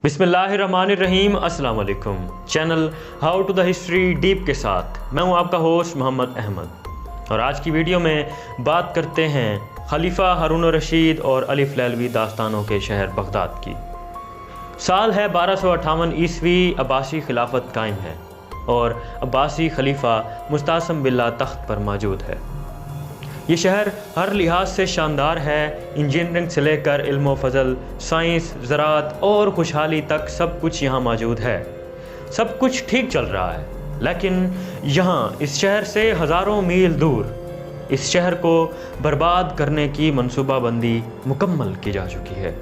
बिस्मिल्लाहिर्रहमानिर्रहीम। अस्सलाम वालेकुम। Channel how to the history deep के साथ मैं हूं आपका होस्ट मोहम्मद अहमद, और आज की वीडियो में बात करते हैं खलीफा हारून रशीद और अलिफ लैलवी दास्तानों के शहर बगदाद की। साल है 1258 ईस्वी। अब्बासी खिलाफत कायम है और अब्बासी खलीफा मुस्तासम बिल्ला तख्त पर मौजूद है। ये शहर हर लिहाज से शानदार है। इंजीनियरिंग से लेकर इल्म फ़ज़ल, साइंस, ज़राअत और खुशहाली तक सब कुछ यहाँ मौजूद है। सब कुछ ठीक चल रहा है, लेकिन यहाँ इस शहर से हज़ारों मील दूर इस शहर को बर्बाद करने की मनसूबाबंदी मुकम्मल की जा चुकी है।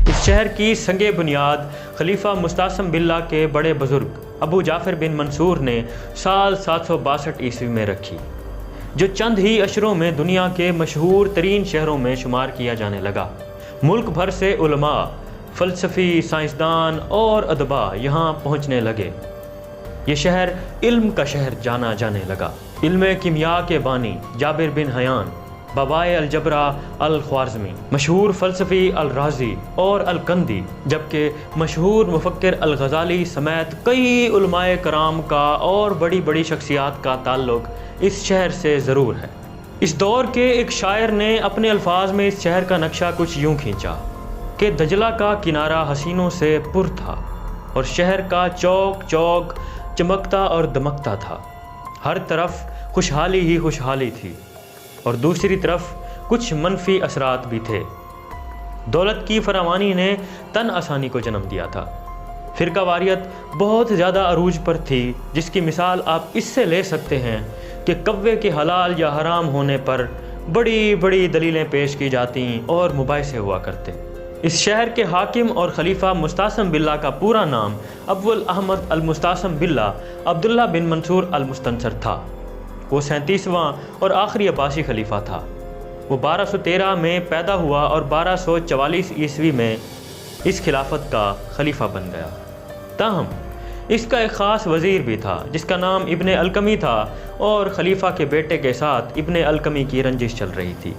इस शहर की संगे बुनियाद खलीफा मुस्तासम बिल्ला के बड़े बुज़ुर्ग अबू जाफ़र बिन मंसूर ने साल 762 ईस्वी में रखी, जो चंद ही अशरों में दुनिया के मशहूर तरीन शहरों में शुमार किया जाने लगा। मुल्क भर से उलमा, फ़लसफ़ी, साइंसदान और अदबा यहाँ पहुँचने लगे। ये शहर इल्म का शहर जाना जाने लगा। इल्म कीमिया के बानी जाबिर बिन हयान, बाबाए अलजबरा अल ख्वारज़मी, मशहूर फ़लसफ़ी अल राज़ी और अल कंदी, जबकि मशहूर मुफ़क्किर अल गज़ाली समेत कई उलमाए कराम का और बड़ी बड़ी शख्सियात का ताल्लुक़ इस शहर से ज़रूर है। इस दौर के एक शायर ने अपने अल्फाज में इस शहर का नक्शा कुछ यूँ खींचा कि दजला का किनारा हसीनों से पुर था और शहर का चौक चौक चमकता और दमकता था। हर तरफ खुशहाली ही खुशहाली थी और दूसरी तरफ कुछ मनफी असरात भी थे। दौलत की फरावानी ने तन आसानी को जन्म दिया था। फ़िरका वारियत बहुत ज़्यादा अरूज पर थी, जिसकी मिसाल आप इससे ले सकते हैं कि कव्वे के हलाल या हराम होने पर बड़ी बड़ी दलीलें पेश की जाती और मुबाहिसे हुआ करते। इस शहर के हाकिम और खलीफा मुस्तासम बिल्ला का पूरा नाम अव्वल अहमद अल मुस्तासम बिल्ला अब्दुल्ला बिन मंसूर अल मुस्तनसर था। वो 37वां और आखिरी अब्बासी खलीफा था। वो 1213 में पैदा हुआ और 1244 ईस्वी में इस खिलाफत का खलीफा बन गया। ताहम इसका एक ख़ास वज़ीर भी था जिसका नाम इब्ने अलकमी था, और खलीफा के बेटे के साथ इब्ने अलकमी की रंजिश चल रही थी,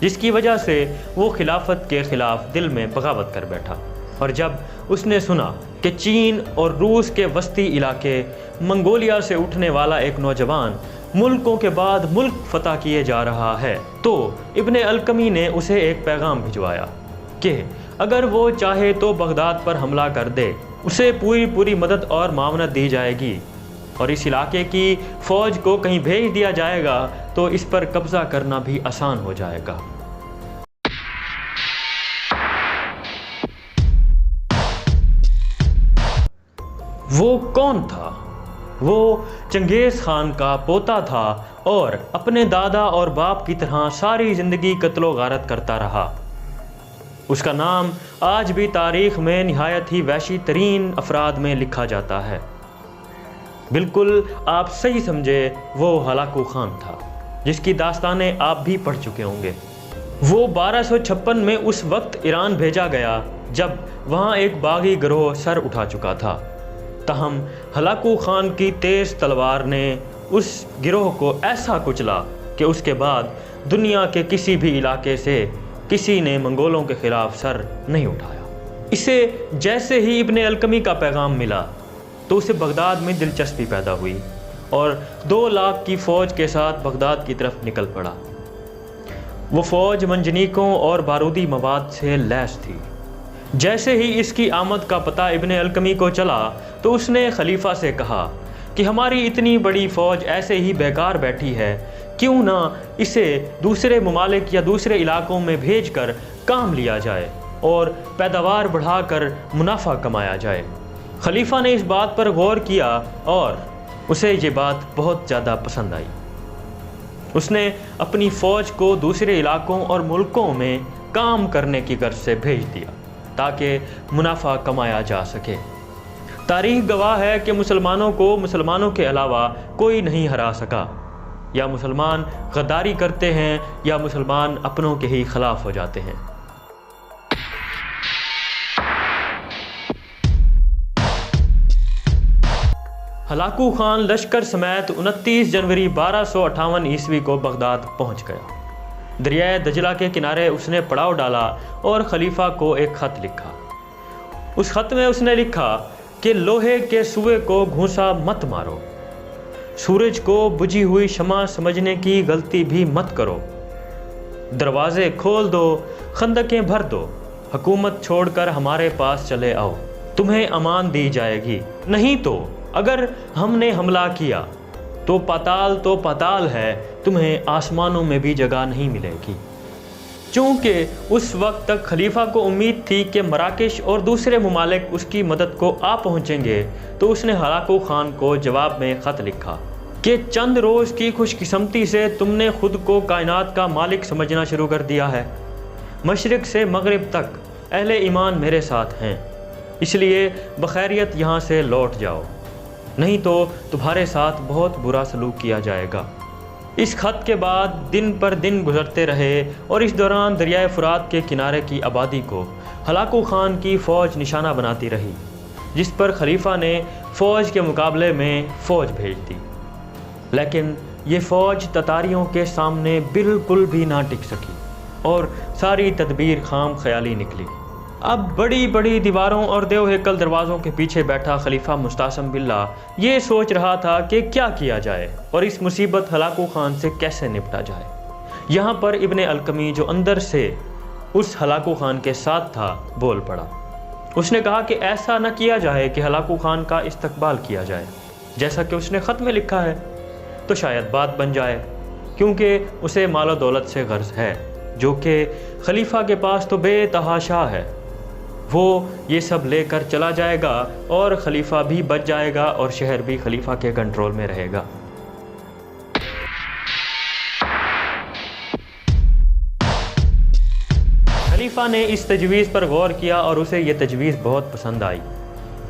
जिसकी वजह से वो खिलाफत के ख़िलाफ़ दिल में बगावत कर बैठा। और जब उसने सुना कि चीन और रूस के वस्ती इलाके मंगोलिया से उठने वाला एक नौजवान मुल्कों के बाद मुल्क फतह किए जा रहा है, तो इब्ने अलकमी ने उसे एक पैगाम भिजवाया कि अगर वो चाहे तो बगदाद पर हमला कर दे, उसे पूरी पूरी मदद और मावनत दी जाएगी, और इस इलाके की फ़ौज को कहीं भेज दिया जाएगा तो इस पर कब्ज़ा करना भी आसान हो जाएगा। वो कौन था? वो चंगेज़ खान का पोता था और अपने दादा और बाप की तरह सारी ज़िंदगी कत्लो गारत करता रहा। उसका नाम आज भी तारीख़ में निहायत ही वहशी तरीन अफराद में लिखा जाता है। बिल्कुल आप सही समझे, वो हलाकू खान था, जिसकी दास्तानें आप भी पढ़ चुके होंगे। वो 1256 में उस वक्त ईरान भेजा गया जब वहाँ एक बागी गिरोह सर उठा चुका था। तहम हलाकू खान की तेज़ तलवार ने उस गिरोह को ऐसा कुचला कि उसके बाद दुनिया के किसी भी इलाके से किसी ने मंगोलों के ख़िलाफ़ सर नहीं उठाया। इसे जैसे ही इब्ने अलकमी का पैगाम मिला तो उसे बगदाद में दिलचस्पी पैदा हुई और 2 लाख की फ़ौज के साथ बगदाद की तरफ निकल पड़ा। वो फ़ौज मंजनीकों और बारूदी मवाद से लैस थी। जैसे ही इसकी आमद का पता इब्ने अलकमी को चला तो उसने खलीफा से कहा कि हमारी इतनी बड़ी फ़ौज ऐसे ही बेकार बैठी है, क्यों ना इसे दूसरे ममालिक या दूसरे इलाकों में भेजकर काम लिया जाए और पैदावार बढ़ाकर मुनाफा कमाया जाए। खलीफा ने इस बात पर गौर किया और उसे ये बात बहुत ज़्यादा पसंद आई। उसने अपनी फ़ौज को दूसरे इलाकों और मुल्कों में काम करने की गर्ज से भेज दिया ताकि मुनाफा कमाया जा सके। तारीख़ गवाह है कि मुसलमानों को मुसलमानों के अलावा कोई नहीं हरा सका। या मुसलमान गद्दारी करते हैं या मुसलमान अपनों के ही खिलाफ हो जाते हैं। हलाकू खान लश्कर समेत 29 जनवरी 1258 ईस्वी को बगदाद पहुंच गया। दरियाए दजला के किनारे उसने पड़ाव डाला और खलीफा को एक ख़त लिखा। उस ख़त में उसने लिखा कि लोहे के सुए को घूंसा मत मारो, सूरज को बुझी हुई शमा समझने की गलती भी मत करो, दरवाजे खोल दो, खंदकें भर दो, हुकूमत छोड़कर हमारे पास चले आओ, तुम्हें अमान दी जाएगी। नहीं तो अगर हमने हमला किया तो पाताल है, तुम्हें आसमानों में भी जगह नहीं मिलेगी। चूँकि उस वक्त तक खलीफा को उम्मीद थी कि मराकेश और दूसरे ममालिक उसकी मदद को आ पहुँचेंगे, तो उसने हलाकू खान को जवाब में ख़त लिखा कि चंद रोज़ की खुशकिस्मती से तुमने खुद को कायनात का मालिक समझना शुरू कर दिया है। मशरिक़ से मगरिब तक अहले ईमान मेरे साथ हैं, इसलिए बखैरियत यहाँ से लौट जाओ, नहीं तो तुम्हारे साथ बहुत बुरा सलूक किया जाएगा। इस खत के बाद दिन पर दिन गुजरते रहे और इस दौरान दरियाए फुरात के किनारे की आबादी को हलाकू खान की फ़ौज निशाना बनाती रही, जिस पर खलीफा ने फ़ौज के मुकाबले में फ़ौज भेज दी। लेकिन ये फ़ौज ततारियों के सामने बिल्कुल भी ना टिक सकी और सारी तदबीर खाम ख्याली निकली। अब बड़ी बड़ी दीवारों और देव हेकल दरवाज़ों के पीछे बैठा खलीफा मुस्तासम बिल्ला ये सोच रहा था कि क्या किया जाए और इस मुसीबत हलाकू खान से कैसे निपटा जाए। यहाँ पर इब्ने अलकमी, जो अंदर से उस हलाकू खान के साथ था, बोल पड़ा। उसने कहा कि ऐसा न किया जाए कि हलाकू खान का इस्तकबाल किया जाए, जैसा कि उसने ख़त में लिखा है, तो शायद बात बन जाए, क्योंकि उसे मालो दौलत से गर्ज है, जो कि खलीफा के पास तो बेतहाशा है। वो ये सब लेकर चला जाएगा और खलीफा भी बच जाएगा और शहर भी खलीफा के कंट्रोल में रहेगा। खलीफा ने इस तजवीज़ पर गौर किया और उसे ये तजवीज़ बहुत पसंद आई।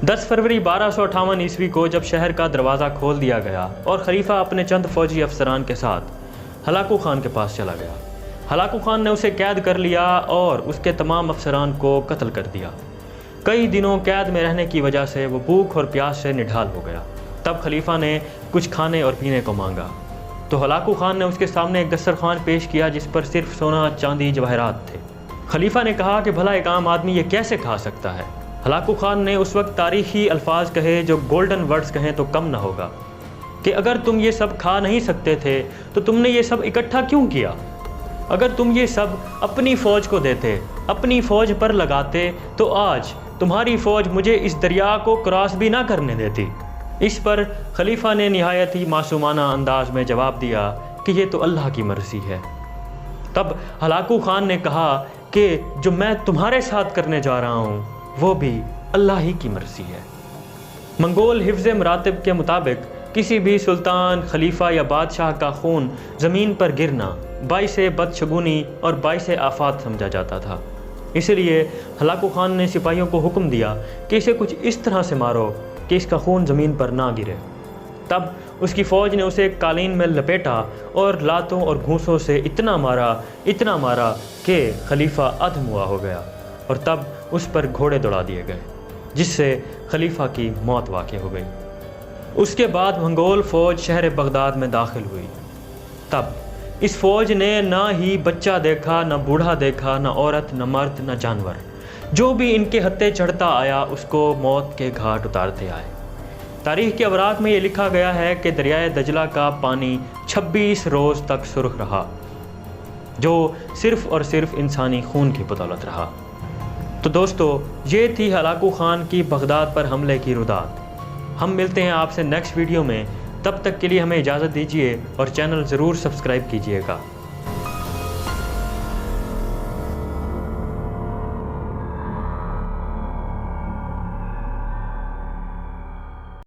10 फरवरी 1258 ईस्वी को जब शहर का दरवाज़ा खोल दिया गया और खलीफा अपने चंद फौजी अफसरान के साथ हलाकू खान के पास चला गया, हलाकू खान ने उसे कैद कर लिया और उसके तमाम अफसरान को कत्ल कर दिया। कई दिनों कैद में रहने की वजह से वो भूख और प्यास से निढाल हो गया। तब खलीफा ने कुछ खाने और पीने को मांगा, तो हलाकू खान ने उसके सामने एक दस्तरखान पेश किया जिस पर सिर्फ सोना, चांदी, जवाहरात थे। खलीफा ने कहा कि भला एक आम आदमी ये कैसे खा सकता है। हलाकू खान ने उस वक्त तारीखी अल्फाज कहे जो गोल्डन वर्ड्स कहें तो कम ना होगा, कि अगर तुम ये सब खा नहीं सकते थे तो तुमने ये सब इकट्ठा क्यों किया। अगर तुम ये सब अपनी फ़ौज को देते, अपनी फ़ौज पर लगाते, तो आज तुम्हारी फ़ौज मुझे इस दरिया को क्रॉस भी ना करने देती। इस पर खलीफा ने निहायत ही मासूमाना अंदाज में जवाब दिया कि ये तो अल्लाह की मर्ज़ी है। तब हलाकू खान ने कहा कि जो मैं तुम्हारे साथ करने जा रहा हूँ वो भी अल्लाह ही की मर्ज़ी है। मंगोल हिफ्ज़ मरातिब के मुताबिक किसी भी सुल्तान, खलीफा या बादशाह का खून ज़मीन पर गिरना बाइसे बदशगुनी और बाइसे आफात समझा जाता था। इसलिए हलाकू खान ने सिपाहियों को हुक्म दिया कि इसे कुछ इस तरह से मारो कि इसका खून ज़मीन पर ना गिरे। तब उसकी फ़ौज ने उसे कालीन में लपेटा और लातों और घूंसों से इतना मारा कि खलीफा अधमुआ हो गया और तब उस पर घोड़े दौड़ा दिए गए, जिससे खलीफा की मौत वाक़ई हो गई। उसके बाद मंगोल फ़ौज शहर बगदाद में दाखिल हुई। तब इस फ़ौज ने ना ही बच्चा देखा, ना बूढ़ा देखा, ना औरत, ना मर्द, ना जानवर। जो भी इनके हत्थे चढ़ता आया उसको मौत के घाट उतारते आए। तारीख़ के अवराक़ में ये लिखा गया है कि दरियाए दजला का पानी 26 रोज़ तक सुर्ख रहा, जो सिर्फ़ और सिर्फ इंसानी खून की बदौलत रहा। तो दोस्तों, ये थी हलाकू खान की बगदाद पर हमले की रुदात। हम मिलते हैं आपसे नेक्स्ट वीडियो में, तब तक के लिए हमें इजाज़त दीजिए और चैनल ज़रूर सब्सक्राइब कीजिएगा।